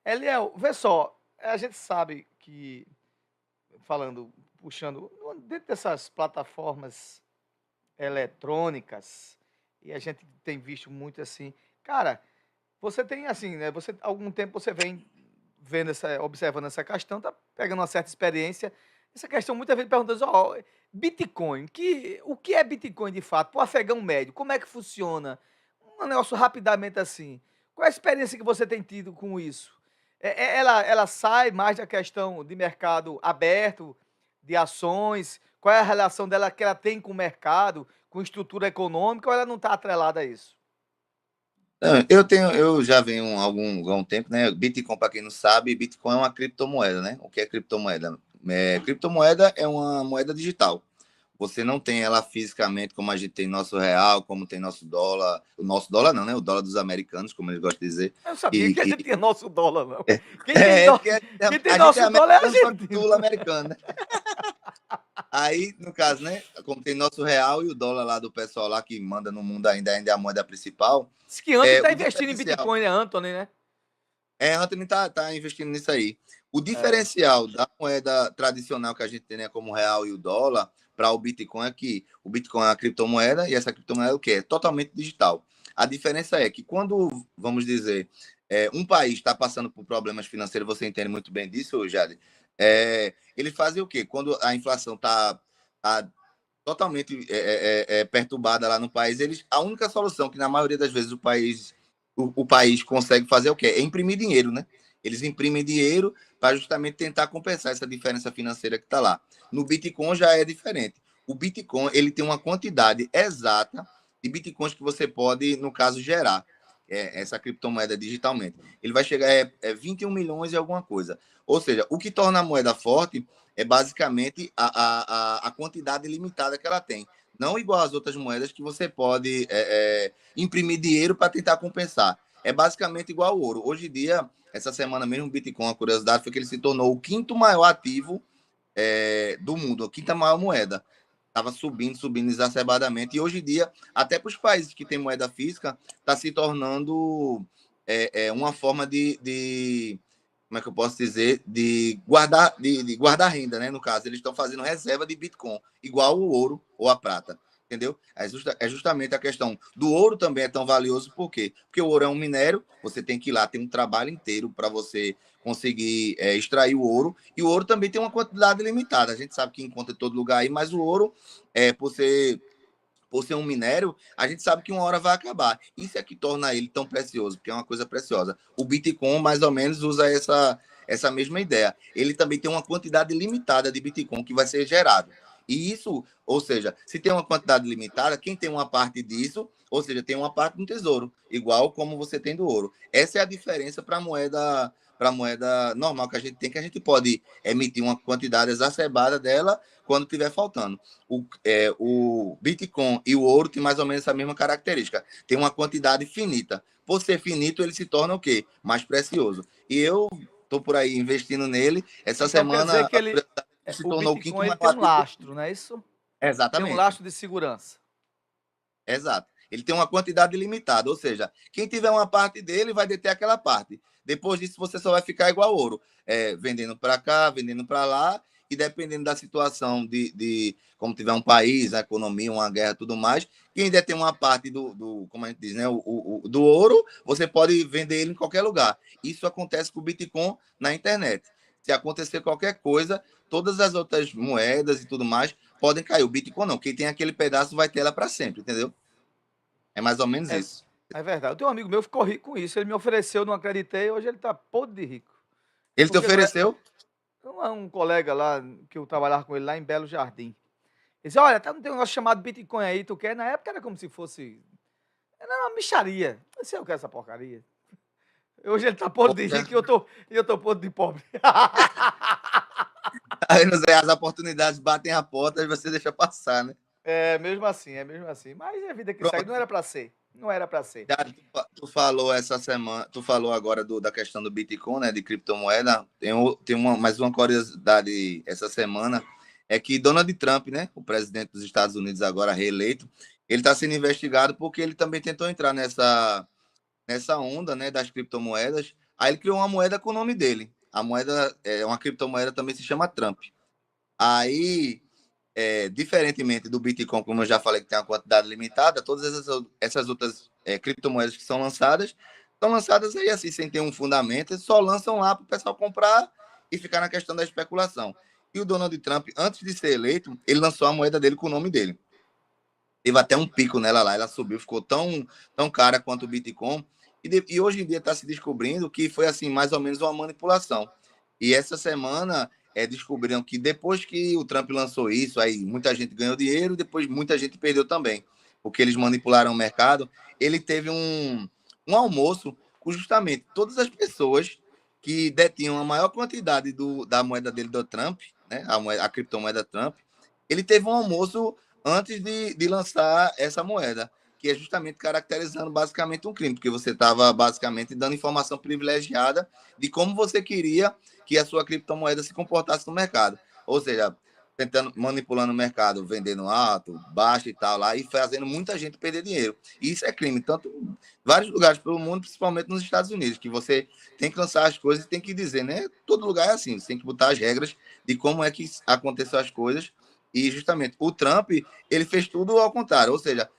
Eliel, vê só, a gente sabe que, puxando, dentro dessas plataformas eletrônicas, e a gente tem visto muito assim, cara, você tem assim, né? Você, há algum tempo você vem vendo observando essa questão, tá pegando uma certa experiência. Essa questão muitas vezes perguntando, ó, Bitcoin, o que é Bitcoin de fato? Para o afegão médio, como é que funciona? Um negócio rapidamente assim. Qual é a experiência que você tem tido com isso? Ela sai mais da questão de mercado aberto, de ações? Qual é a relação dela que ela tem com o mercado, com estrutura econômica, ou ela não está atrelada a isso? Não, eu já venho há algum tempo, né? Bitcoin, para quem não sabe, Bitcoin é uma criptomoeda, né? O que é criptomoeda? Criptomoeda é uma moeda digital. Você não tem ela fisicamente como a gente tem nosso real, como tem nosso dólar. O nosso dólar não, né? O dólar dos americanos, como eles gostam de dizer. Eu não sabia Que, que a gente que... tinha nosso dólar, não. Porque Quem tem a gente é nosso dólar é a americano, só que Argentina. sul-americano, né? Aí, no caso, né? Como tem nosso real e o dólar lá do pessoal lá que manda no mundo ainda é a moeda principal, Diz que Anthony tá o investindo em diferencial. Bitcoin, né, Anthony, né? Anthony tá investindo nisso aí. O É. diferencial da moeda tradicional que a gente tem, né, como o real e o dólar, para o Bitcoin é que o Bitcoin é uma criptomoeda e essa criptomoeda é o quê? É totalmente digital. A diferença é que quando, vamos dizer, um país está passando por problemas financeiros, você entende muito bem disso, Jade, eles fazem o quê? Quando a inflação está tá totalmente perturbada lá no país, a única solução que na maioria das vezes o país consegue fazer é o quê? É imprimir dinheiro, né? Eles imprimem dinheiro para justamente tentar compensar essa diferença financeira que está lá. No Bitcoin já é diferente. O Bitcoin ele tem uma quantidade exata de Bitcoins que você pode, no caso, gerar essa criptomoeda digitalmente. Ele vai chegar a 21 milhões e alguma coisa. Ou seja, o que torna a moeda forte é basicamente a quantidade limitada que ela tem. Não igual às outras moedas que você pode imprimir dinheiro para tentar compensar. É basicamente igual ao ouro. Hoje em dia, essa semana mesmo, o Bitcoin, a curiosidade foi que ele se tornou o quinto maior ativo do mundo, a quinta maior moeda. Estava subindo exacerbadamente. E hoje em dia, até para os países que têm moeda física, está se tornando uma forma de como é que eu posso dizer, de guardar renda, né? No caso, eles estão fazendo reserva de Bitcoin, igual o ouro ou a prata. Entendeu? É justamente a questão do ouro também é tão valioso, por quê? Porque o ouro é um minério, você tem que ir lá, tem um trabalho inteiro para você conseguir extrair o ouro, e o ouro também tem uma quantidade limitada. A gente sabe que encontra em todo lugar aí, mas o ouro, por ser um minério, a gente sabe que uma hora vai acabar. Isso é que torna ele tão precioso, porque é uma coisa preciosa. O Bitcoin, mais ou menos, usa essa mesma ideia. Ele também tem uma quantidade limitada de Bitcoin que vai ser gerado. E isso, ou seja, se tem uma quantidade limitada, quem tem uma parte disso, ou seja, tem uma parte no tesouro, igual como você tem do ouro. Essa é a diferença para a moeda normal que a gente tem, que a gente pode emitir uma quantidade exacerbada dela quando estiver faltando. O Bitcoin e o ouro têm mais ou menos essa mesma característica. Tem uma quantidade finita. Por ser finito, ele se torna o quê? Mais precioso. E eu estou por aí investindo nele. Essa Então quer dizer semana que se o tornou o quinto Bitcoin ele maior tem um ativo do lastro, mundo. não é isso? Tem um Exatamente. lastro de segurança. Exato. Ele tem uma quantidade limitada, ou seja, quem tiver uma parte dele vai deter aquela parte. Depois disso, você só vai ficar igual ouro, vendendo para cá, vendendo para lá, e dependendo da situação como tiver um país, a economia, uma guerra, tudo mais, quem ainda tem uma parte como a gente diz, né, do ouro, você pode vender ele em qualquer lugar. Isso acontece com o Bitcoin na internet. Se acontecer qualquer coisa, todas as outras moedas e tudo mais podem cair. O Bitcoin não. Quem tem aquele pedaço vai ter ela para sempre, entendeu? É mais ou menos É, isso. é verdade. Eu tenho um amigo meu que ficou rico com isso. Ele me ofereceu, não acreditei. Hoje ele tá podre de rico. Ele te Porque não é, ofereceu? não é um colega lá que eu trabalhava com ele lá em Belo Jardim. Ele disse: Olha, tá, não tem um negócio chamado Bitcoin aí, tu quer? Na época era como se fosse. Era uma mixaria. Eu disse: Eu quero essa porcaria. Hoje ele tá podre de Poxa. rico e eu tô podre de pobre. Aí as oportunidades batem a porta e você deixa passar, né? É mesmo assim, é mesmo assim. Mas é a vida que segue. Não Pronto. era pra ser. Não era pra ser. Já tu falou essa semana, tu falou agora da questão do Bitcoin, né, de criptomoeda. Tem mais uma curiosidade essa semana, é que Donald Trump, né, o presidente dos Estados Unidos agora reeleito, ele está sendo investigado porque ele também tentou entrar nessa onda, né, das criptomoedas, Aí ele criou uma moeda com o nome dele. A moeda é uma criptomoeda, também se chama Trump. Aí, diferentemente do Bitcoin, como eu já falei, que tem uma quantidade limitada, todas essas outras criptomoedas que são lançadas aí assim, sem ter um fundamento, eles só lançam lá para o pessoal comprar e ficar na questão da especulação. E o Donald Trump, antes de ser eleito, ele lançou a moeda dele com o nome dele. Teve até um pico nela lá, ela subiu, ficou tão cara quanto o Bitcoin. E hoje em dia está se descobrindo que foi assim mais ou menos uma manipulação. E essa semana descobriram que depois que o Trump lançou isso, aí muita gente ganhou dinheiro, depois muita gente perdeu também, porque eles manipularam o mercado. Ele teve um almoço com justamente todas as pessoas que detinham a maior quantidade da moeda dele do Trump, né, a criptomoeda Trump. Ele teve um almoço antes de lançar essa moeda, que é justamente caracterizando basicamente um crime, porque você estava basicamente dando informação privilegiada de como você queria que a sua criptomoeda se comportasse no mercado. Ou seja, tentando manipulando o mercado, vendendo alto, baixo e tal lá, e fazendo muita gente perder dinheiro. E isso é crime, tanto em vários lugares pelo mundo, principalmente nos Estados Unidos, que você tem que lançar as coisas e tem que dizer, né? Todo lugar é assim, você tem que botar as regras de como é que acontecem as coisas. E justamente o Trump, ele fez tudo ao contrário, ou seja,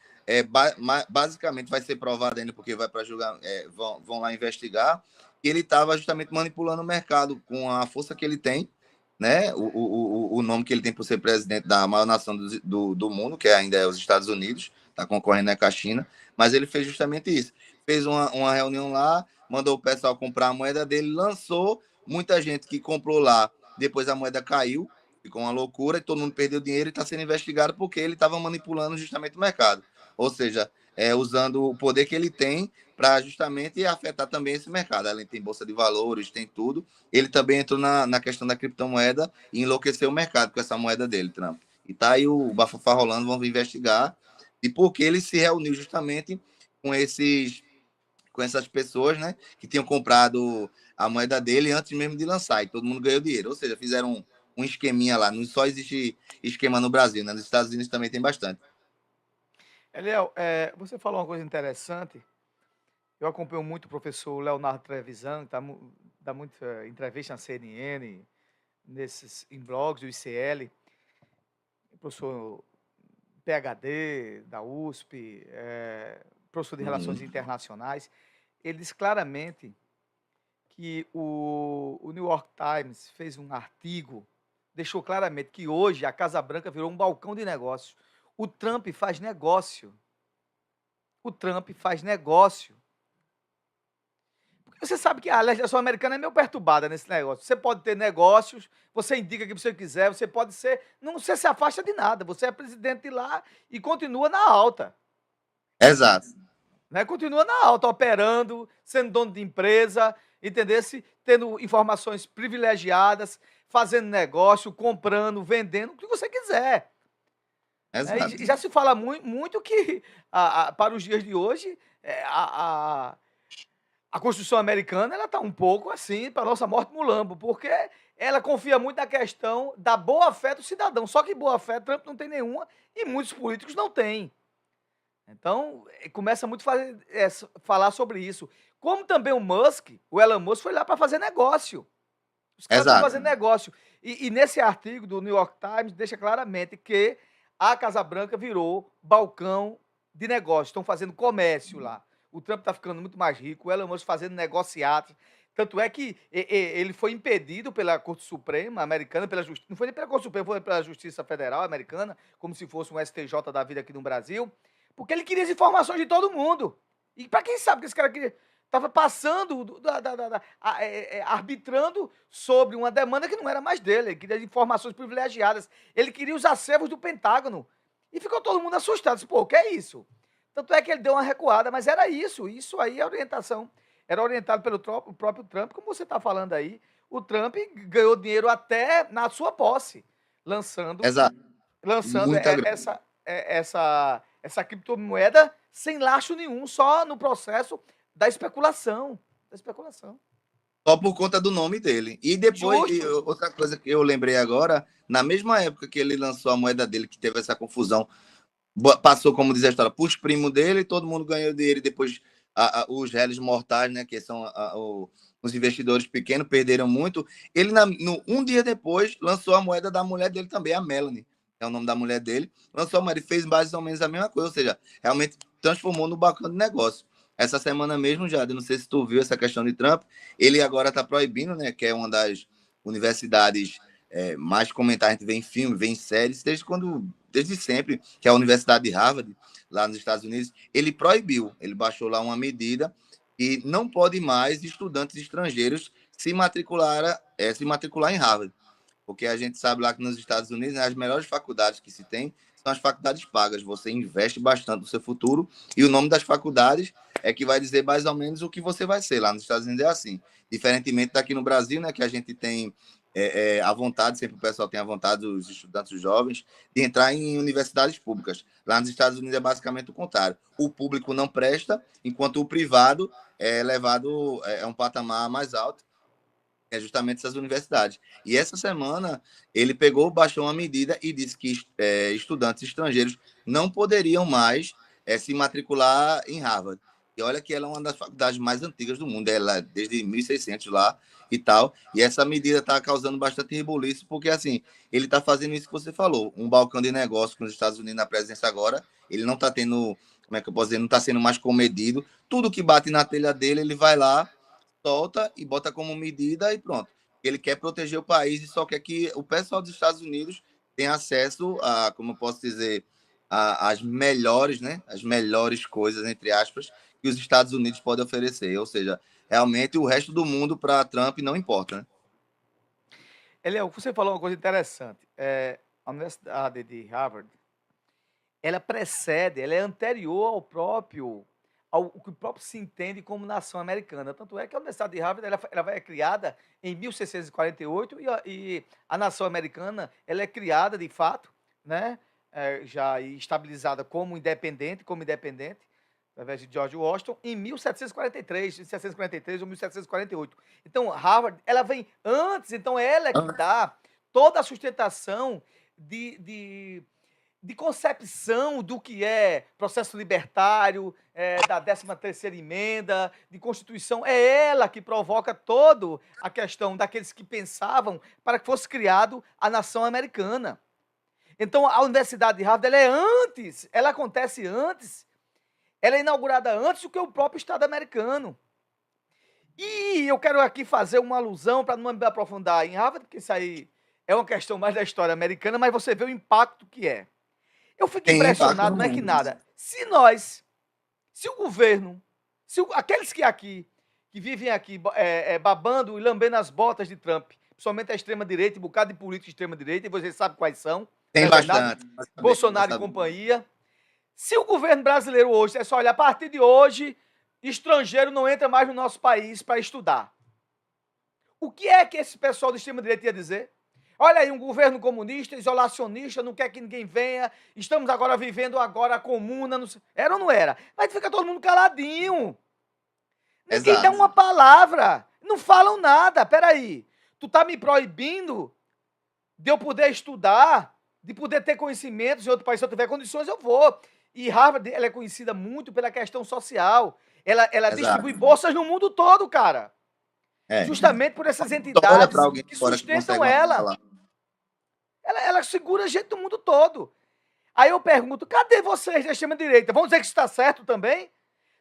basicamente vai ser provado ainda, porque vai para julgar, vão lá investigar, que ele estava justamente manipulando o mercado com a força que ele tem, né? O nome que ele tem por ser presidente da maior nação do mundo, que ainda é os Estados Unidos, está concorrendo com a China, mas ele fez justamente isso. Fez uma reunião lá, mandou o pessoal comprar a moeda dele, lançou, muita gente que comprou lá, depois a moeda caiu, ficou uma loucura e todo mundo perdeu dinheiro e está sendo investigado porque ele estava manipulando justamente o mercado. Ou seja, usando o poder que ele tem para justamente afetar também esse mercado. Além tem bolsa de valores, tem tudo. Ele também entrou na questão da criptomoeda e enlouqueceu o mercado com essa moeda dele, Trump. E tá aí o bafafá rolando, vamos investigar. E porque ele se reuniu justamente com com essas pessoas, né, que tinham comprado a moeda dele antes mesmo de lançar, e todo mundo ganhou dinheiro. Ou seja, fizeram um esqueminha lá. Não só existe esquema no Brasil, né? Nos Estados Unidos também tem bastante. Eliel, você falou uma coisa interessante. Eu acompanho muito o professor Leonardo Trevisan, que dá muita entrevista na CNN, em blogs do ICL, professor PhD da USP, professor de Relações Internacionais. Ele diz claramente que o New York Times fez um artigo, deixou claramente que hoje a Casa Branca virou um balcão de negócios. O Trump faz negócio. O Trump faz negócio. Porque você sabe que a legislação americana é meio perturbada nesse negócio. Você pode ter negócios, você indica o que você quiser, você pode ser. Não, você se afasta de nada. Você é presidente de lá e continua na alta. Exato. Né? Continua na alta, operando, sendo dono de empresa, entendesse? Tendo informações privilegiadas, fazendo negócio, comprando, vendendo, o que você quiser. Né? Exato. E já se fala muito que, para os dias de hoje, a Constituição americana ela está um pouco assim para nossa morte mulambo, porque ela confia muito na questão da boa-fé do cidadão. Só que boa-fé Trump não tem nenhuma e muitos políticos não têm. Então, começa muito a falar sobre isso. Como também o Elon Musk foi lá para fazer negócio. Os caras estão Exato. fazendo negócio. E nesse artigo do New York Times, deixa claramente que a Casa Branca virou balcão de negócio. Estão fazendo comércio lá. O Trump está ficando muito mais rico, o Elon Musk fazendo negociatos. Tanto é que ele foi impedido pela Corte Suprema americana, não foi nem pela Corte Suprema, foi pela Justiça Federal americana, como se fosse um STJ da vida aqui no Brasil, porque ele queria as informações de todo mundo. E para quem sabe que esse cara queria, estava passando, arbitrando sobre uma demanda que não era mais dele. Ele queria informações privilegiadas. Ele queria os acervos do Pentágono. E ficou todo mundo assustado. Pô, o que é isso? Tanto é que ele deu uma recuada, mas era isso. Isso aí é orientação. Era orientado pelo próprio Trump, como você está falando aí. O Trump ganhou dinheiro até na sua posse, lançando Exato. Muita essa criptomoeda sem laço nenhum, só no processo da especulação. Só por conta do nome dele. E depois, Justo. outra coisa que eu lembrei agora, na mesma época que ele lançou a moeda dele, que teve essa confusão, passou, como diz a história, para os primos dele, todo mundo ganhou dinheiro, e depois os réis mortais, né, que são os investidores pequenos perderam muito. Ele, um dia depois, lançou a moeda da mulher dele também, a Melanie, é o nome da mulher dele. Lançou a moeda e fez mais ou menos a mesma coisa, ou seja, realmente transformou no bacana de negócio. Essa semana mesmo, já, não sei se tu viu essa questão de Trump, ele agora está proibindo, né, que é uma das universidades mais comentadas, a gente vê em filme, vê em séries, desde sempre, que é a Universidade de Harvard, lá nos Estados Unidos, ele proibiu, ele baixou lá uma medida e não pode mais estudantes estrangeiros se matricular em Harvard. Porque a gente sabe lá que nos Estados Unidos, né, as melhores faculdades que se tem são as faculdades pagas. Você investe bastante no seu futuro e o nome das faculdades é que vai dizer mais ou menos o que você vai ser. Lá nos Estados Unidos é assim. Diferentemente daqui no Brasil, né, que a gente tem a vontade, sempre o pessoal tem a vontade, os estudantes os jovens, de entrar em universidades públicas. Lá nos Estados Unidos é basicamente o contrário. O público não presta, enquanto o privado é levado a um patamar mais alto, é justamente essas universidades. E essa semana ele baixou uma medida e disse que estudantes estrangeiros não poderiam mais se matricular em Harvard. E olha que ela é uma das faculdades mais antigas do mundo, ela é desde 1600 lá e tal. E essa medida está causando bastante rebuliço, porque assim, ele está fazendo isso que você falou, um balcão de negócio com os Estados Unidos na presença agora, ele não está tendo, como é que eu posso dizer, não está sendo mais comedido. Tudo que bate na telha dele, ele vai lá, solta e bota como medida e pronto. Ele quer proteger o país e só quer que o pessoal dos Estados Unidos tenha acesso a, como eu posso dizer, as melhores, né? As melhores coisas, entre aspas, que os Estados Unidos podem oferecer. Ou seja, realmente o resto do mundo para Trump não importa, né? Eliel, você falou uma coisa interessante. A Universidade de Harvard, ela precede, ela é anterior ao que o próprio se entende como nação americana. Tanto é que a Universidade de Harvard ela vai criada em 1648 e a nação americana ela é criada de fato, né, já estabilizada como independente, através de George Washington, em 1743 ou 1748. Então, Harvard, ela vem antes, então ela é que dá toda a sustentação de concepção do que é processo libertário, da 13ª emenda, de Constituição, é ela que provoca toda a questão daqueles que pensavam para que fosse criado a nação americana. Então, a Universidade de Harvard, ela acontece antes, ela é inaugurada antes do que o próprio Estado americano. E eu quero aqui fazer uma alusão, para não me aprofundar em Harvard, porque isso aí é uma questão mais da história americana, mas você vê o impacto que é. Eu fico impressionado, não é que nada. Se o governo, aqueles que vivem aqui babando e lambendo as botas de Trump, principalmente a extrema-direita, um bocado de políticos de extrema-direita, e vocês sabem quais são. Tem bastante. Bolsonaro e companhia. Se o governo brasileiro hoje, é só olhar, a partir de hoje, estrangeiro não entra mais no nosso país para estudar. O que é que esse pessoal de extrema-direita ia dizer? Olha aí, um governo comunista, isolacionista, não quer que ninguém venha, estamos agora vivendo a comuna, era ou não era? Mas fica todo mundo caladinho. Ninguém dá uma palavra, não falam nada. Peraí, tu tá me proibindo de eu poder estudar, de poder ter conhecimentos em outro país, se eu tiver condições, eu vou. E Harvard, ela é conhecida muito pela questão social, ela distribui bolsas no mundo todo, cara. Justamente por essas entidades que sustentam ela. Ela segura a gente do mundo todo. Aí eu pergunto, cadê vocês da extrema-direita? Vão dizer que isso está certo também?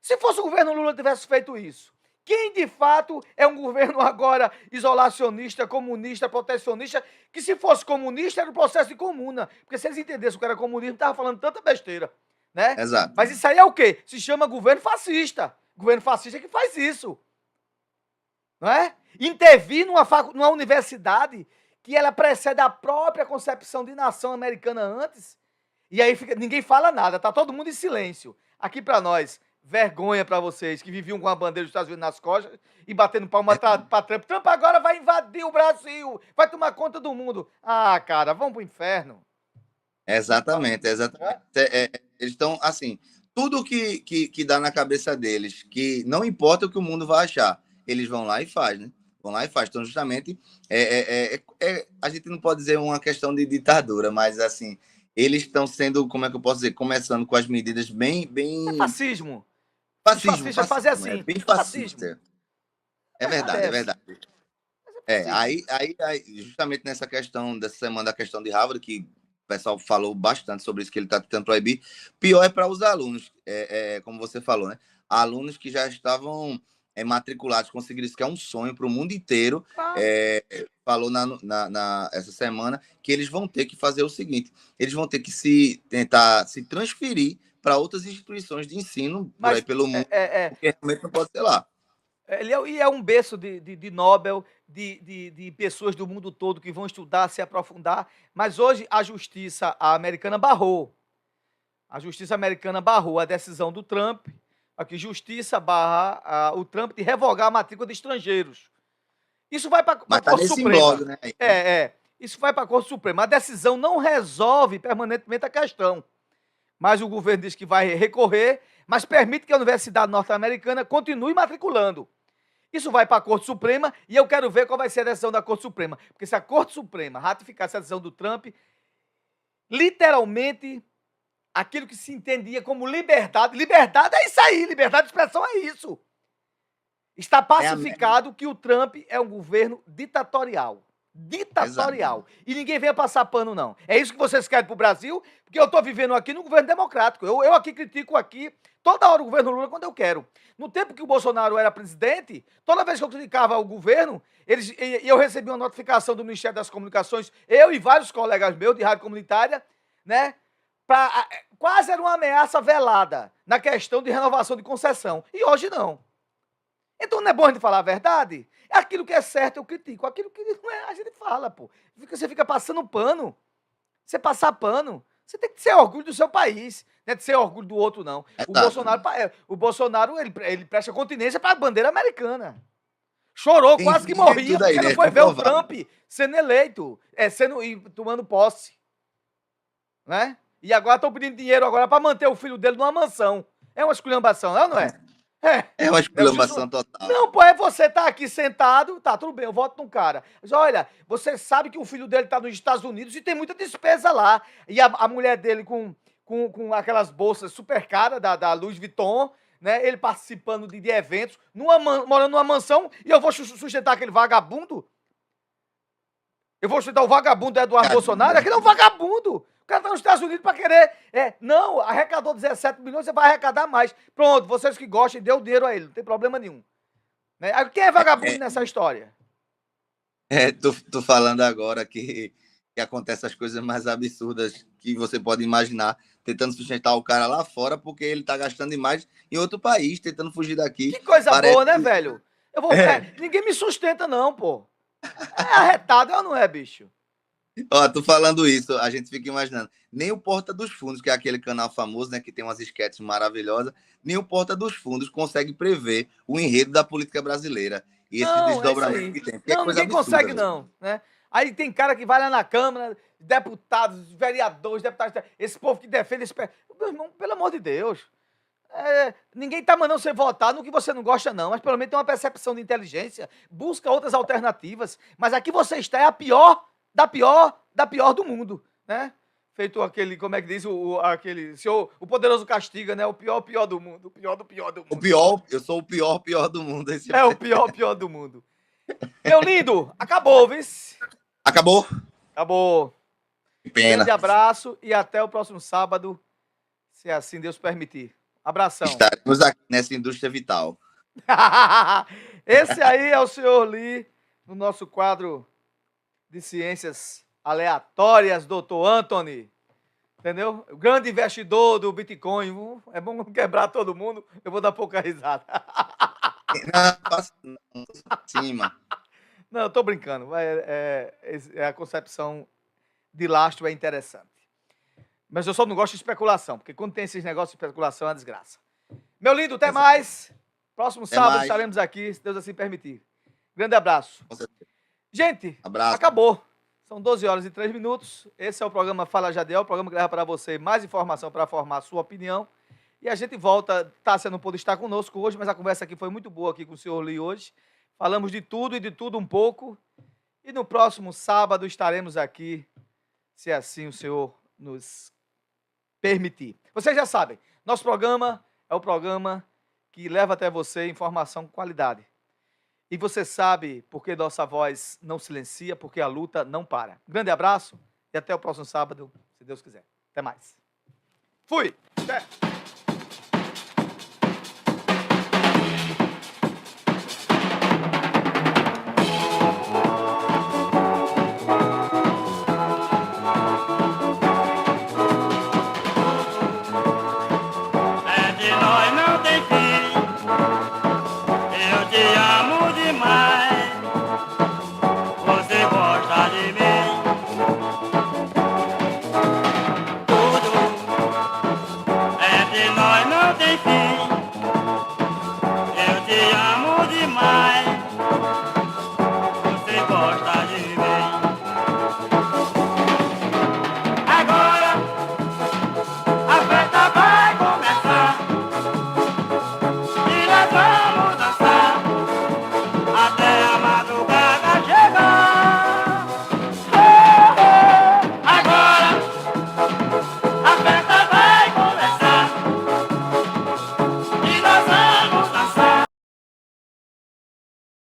Se fosse o governo Lula que tivesse feito isso, quem de fato é um governo agora isolacionista, comunista, protecionista, que se fosse comunista era o processo de comuna. Porque se eles entendessem o que era comunismo, não estava falando tanta besteira. Né? Exato. Mas isso aí é o quê? Se chama governo fascista. Governo fascista é que faz isso. Não é? Intervir numa universidade que ela precede a própria concepção de nação americana antes, e aí ninguém fala nada, tá todo mundo em silêncio. Aqui para nós, vergonha para vocês que viviam com a bandeira dos Estados Unidos nas costas e batendo palma para Trump. Trump agora vai invadir o Brasil, vai tomar conta do mundo. Ah, cara, vamos pro inferno. Exatamente. Eles estão, assim, tudo que dá na cabeça deles, que não importa o que o mundo vai achar, eles vão lá e fazem, né? Vão lá e fazem. Então, justamente, a gente não pode dizer uma questão de ditadura, mas, assim, eles estão sendo, como é que eu posso dizer, começando com as medidas bem... É fascismo. Fascismo. Fazer assim. Bem fascista. É verdade, é Acontece. verdade. Mas é É, possível. justamente nessa questão, dessa semana da questão de Harvard, que o pessoal falou bastante sobre isso, que ele está tentando proibir, pior é para os alunos, como você falou, né? Alunos que já estavam matriculados, conseguiram isso, que é um sonho para o mundo inteiro, Claro. falou essa semana que eles vão ter que fazer o seguinte, eles vão ter que tentar se transferir para outras instituições de ensino por aí Mas pelo mundo, porque realmente não pode ser lá. e é um berço de Nobel, de pessoas do mundo todo que vão estudar, se aprofundar. Mas hoje a justiça americana barrou. A justiça americana barrou a decisão do Trump, aqui, justiça barra o Trump de revogar a matrícula de estrangeiros. Isso vai para Mas a tá Corte nesse Suprema. imbróglio, né? Isso vai para a Corte Suprema. A decisão não resolve permanentemente a questão. Mas o governo diz que vai recorrer, mas permite que a Universidade Norte-Americana continue matriculando. Isso vai para a Corte Suprema e eu quero ver qual vai ser a decisão da Corte Suprema. Porque se a Corte Suprema ratificar essa decisão do Trump, literalmente aquilo que se entendia como liberdade. Liberdade é isso aí, liberdade de expressão é isso. Está É a mesma. pacificado que o Trump é um governo ditatorial. Exato. Ditatorial. E ninguém venha passar pano, não. É isso que vocês querem para o Brasil, porque eu estou vivendo aqui no governo democrático. Eu aqui critico aqui toda hora o governo Lula quando eu quero. No tempo que o Bolsonaro era presidente, toda vez que eu criticava o governo, eu recebi uma notificação do Ministério das Comunicações, eu e vários colegas meus de rádio comunitária, né? Quase era uma ameaça velada na questão de renovação de concessão. E hoje não. Então não é bom a gente falar a verdade? É aquilo que é certo, eu critico. Aquilo que não é, a gente fala, pô. Você fica passando pano. Você passar pano. Você tem que ser orgulho do seu país. Não é de ser orgulho do outro, não. Exato. O Bolsonaro ele presta continência para a bandeira americana. Chorou, Tem quase que vídeo e morria, tudo aí, porque não né? foi ver o Comprovado. Trump sendo eleito, e tomando posse. Né? E agora estão pedindo dinheiro agora para manter o filho dele numa mansão. É uma esculhambação, não é? É uma É justo. exclamação total. Não, pô, é você tá aqui sentado, tá, tudo bem, eu voto num cara. Mas olha, você sabe que o filho dele tá nos Estados Unidos e tem muita despesa lá. E a mulher dele com aquelas bolsas super caras da Louis Vuitton, né? Ele participando de eventos, morando numa mansão, e eu vou sustentar aquele vagabundo? Eu vou sustentar o vagabundo do Eduardo Bolsonaro? Aquele é um vagabundo. O cara tá nos Estados Unidos para querer. Não, arrecadou 17 milhões, você vai arrecadar mais. Pronto, vocês que gostem, deu dinheiro a ele, não tem problema nenhum. Né? Quem é vagabundo É, nessa história? tô falando agora que acontece as coisas mais absurdas que você pode imaginar, tentando sustentar o cara lá fora, porque ele tá gastando demais em outro país, tentando fugir daqui. Que coisa Parece. boa, né, velho? Ninguém me sustenta, não, pô. É arretado, ou não é, bicho? Ó, tô falando isso, a gente fica imaginando. Nem o Porta dos Fundos, que é aquele canal famoso, né, que tem umas esquetes maravilhosas, nem o Porta dos Fundos consegue prever o enredo da política brasileira e esses Não, é isso desdobramentos aí. que tem. Que é Não, coisa ninguém absurda, consegue, velho. não, né? Aí tem cara que vai lá na Câmara, deputados, vereadores, deputados, esse povo que defende esse. Meu irmão, pelo amor de Deus. Ninguém tá mandando você votar no que você não gosta, não, mas pelo menos tem uma percepção de inteligência, busca outras alternativas. Mas aqui você está é a pior, da pior do mundo, né? Feito aquele, como é que diz, aquele, senhor, o poderoso castiga, né? O pior do mundo, o pior do pior do O mundo. pior, eu sou o pior do mundo. Esse... É o pior do mundo. Meu lindo, acabou, viu? Acabou? Acabou. Que Grande pena. abraço e até o próximo sábado, se assim Deus permitir. Abração. Estaremos aqui nessa indústria vital. Esse aí é o senhor Lee, no nosso quadro de ciências aleatórias, doutor Anthony. Entendeu? O grande investidor do Bitcoin. É bom quebrar todo mundo, eu vou dar pouca risada. Não, passa não, cima. Não, eu tô brincando. A concepção de lastro é interessante. Mas eu só não gosto de especulação, porque quando tem esses negócios de especulação é uma desgraça. Meu lindo, até mais. Próximo sábado mais. estaremos aqui, se Deus assim permitir. Grande abraço. Gente, Abraço. acabou. São 12 horas e 3 minutos. Esse é o programa Fala Jadiel, o programa que leva para você mais informação para formar a sua opinião. E a gente volta. Tássia não pôde estar conosco hoje, mas a conversa aqui foi muito boa aqui com o senhor Lee hoje. Falamos de tudo e de tudo um pouco. E no próximo sábado estaremos aqui, se assim o senhor nos permitir. Vocês já sabem, nosso programa é o programa que leva até você informação com qualidade. E você sabe por que nossa voz não silencia, porque a luta não para. Grande abraço e até o próximo sábado, se Deus quiser. Até mais. Fui! Até. Entre nós não tem fim. Eu te amo demais. Você gosta de mim. Tudo entre nós não tem fim. Eu te amo demais. Você gosta de mim. Agora a festa vai começar. E nós vamos dançar até a madrugada chegar. Oh, oh. Agora a festa vai começar. E nós vamos